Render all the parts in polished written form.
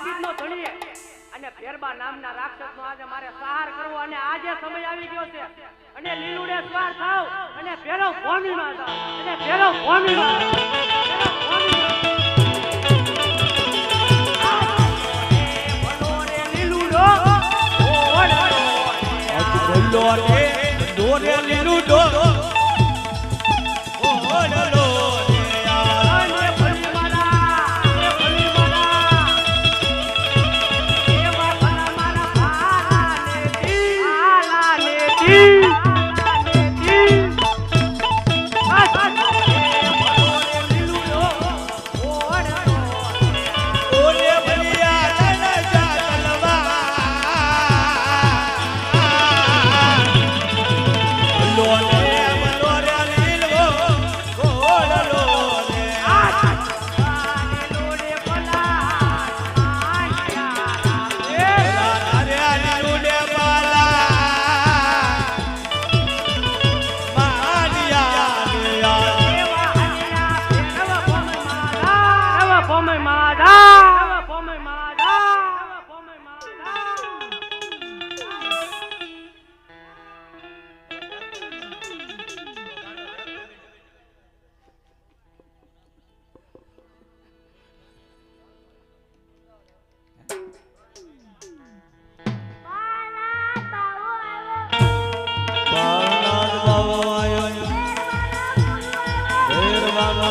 મહાજીતનો ધણી અને ફેરબા નામના રાક્ષસનો આજે મારે સહાર કરવો અને આજે સમય આવી ગયો છે અને લીલુડે સ્વાર થાવ અને ફેરવ ભૂમિમાં જાવ અને ફેરવ ભૂમિમાં દોરે લીલુડો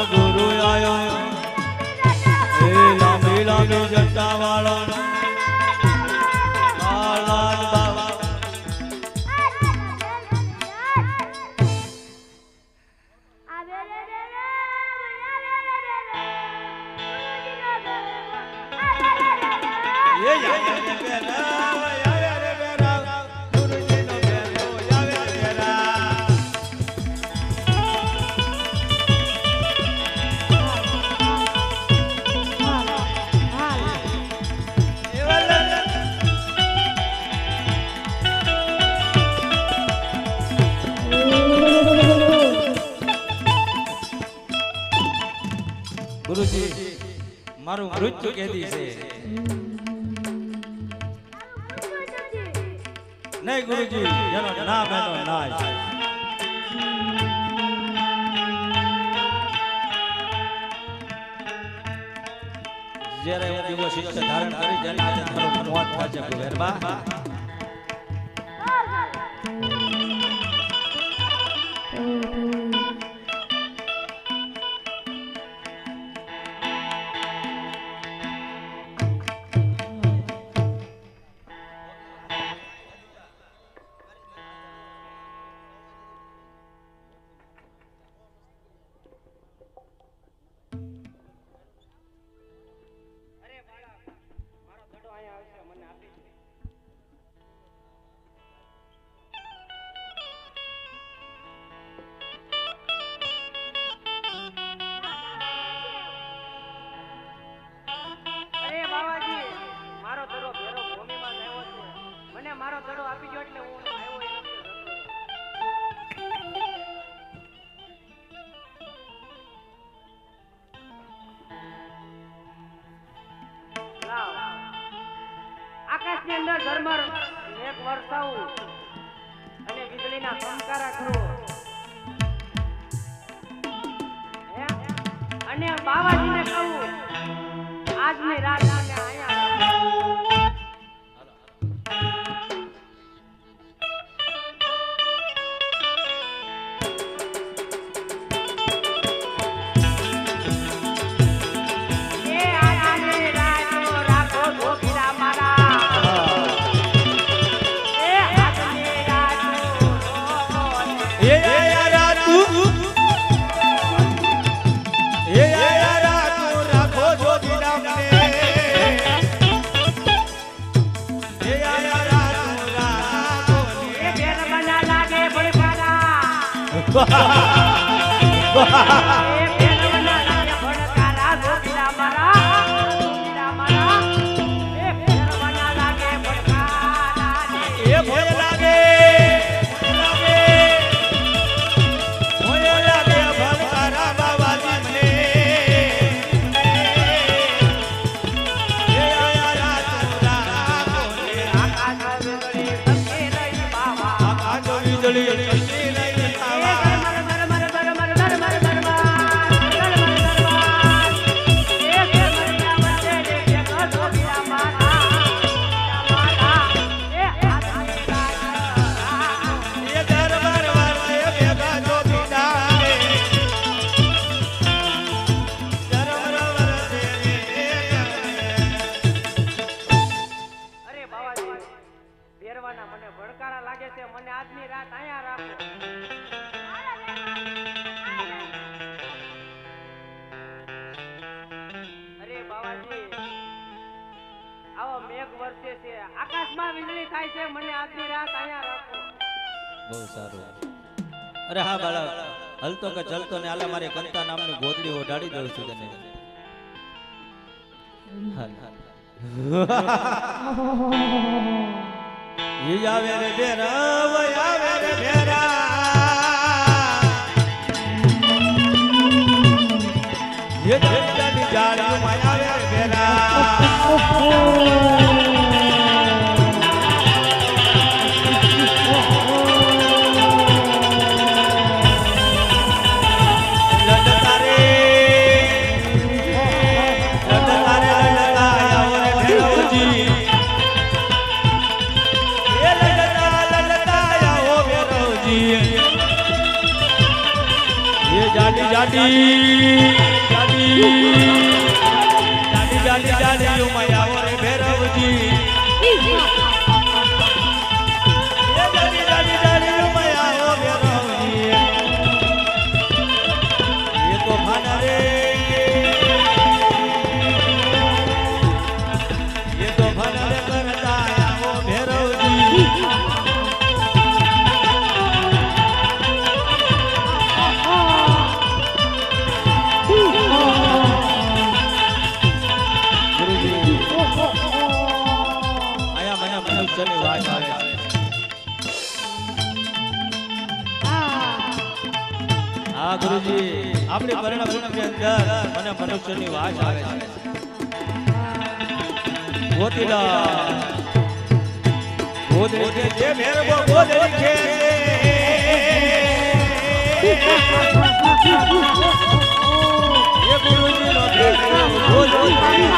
ગુરુ આયો એ લાંબી લાંબી જટા વાળો ગુરુજી મારું મૃત્યુ કેદી છે નહીં ગુરુજી જેનો નામ એનો નાશ જ્યારે હું દિવસ શિષ્ય ધારણ કરી જેના મારું મોત થાય છે ગરબા મારો દડો આપી ગયો એટલે હું આવ્યો લાવ આકાશની અંદર ઝરમર મેઘ વરસાવું અને વીજળીના ચમકારા કરો અને બાવાજીને કહું આજની રાત મને અહીંયા વીજળી કશી નહીં થાવા એ દરબાર વાળા એ ભેગા જો દીધા અરે બાવાજી ભેરવાના મને ભડકારા લાગે છે મને આજની રાત અહીંયા રાખો અરે બાવાજી આવો મેઘ વરસે છે આકાશમાં વીજળી થાય છે મને આજની રાત અહીંયા રાખો બહુ સારું અરે હા બાળક હલતો કે ચલતો ને આલા મારી કંતા નામની ગોદડી ઓઢાડી દઉં છું તને હાલ ઈ આવે રે બેરા વય આવે રે બેરા ये जानी जानी माया वे बेरा जानी जानी जानी जानी जानी यो माया रे भैरवजी ये जानी जानी जानी यो माया ओ भैरवजी ये तो भाना रे ये तो भाना रे करता ओ भैरवजी મનુષ્યની વાત આવે હા ગુરુજી આપણી પરિણામની અંદર મને મનુષ્યની વાત આવે છે ગોતીલા ગોદડી કે જે મેરબો ગોદડી કે એ ગુરુજીનો ગોદડી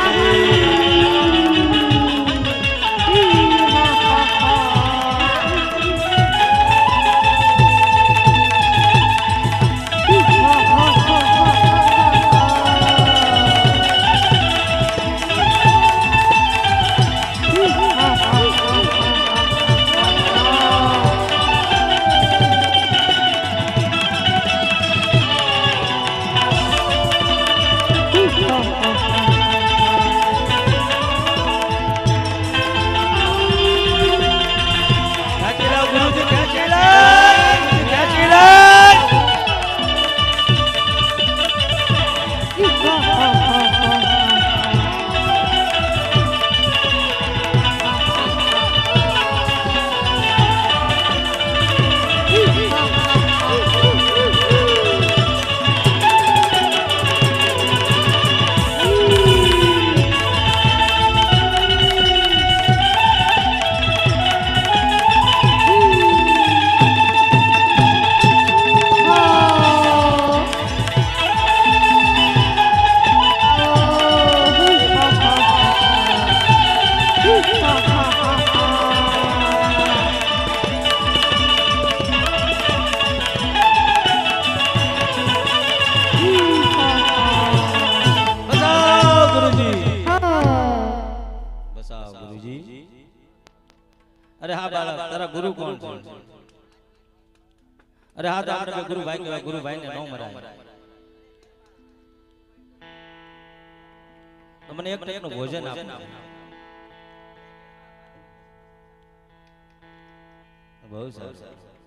अरे हाँ बालक तेरा गुरु कौन है अरे हाँ तो आपने गुरु भाई के गुरु भाई ने नौ मरा तो मैंने एक टाइप नो भोजन आपने बहुत सारा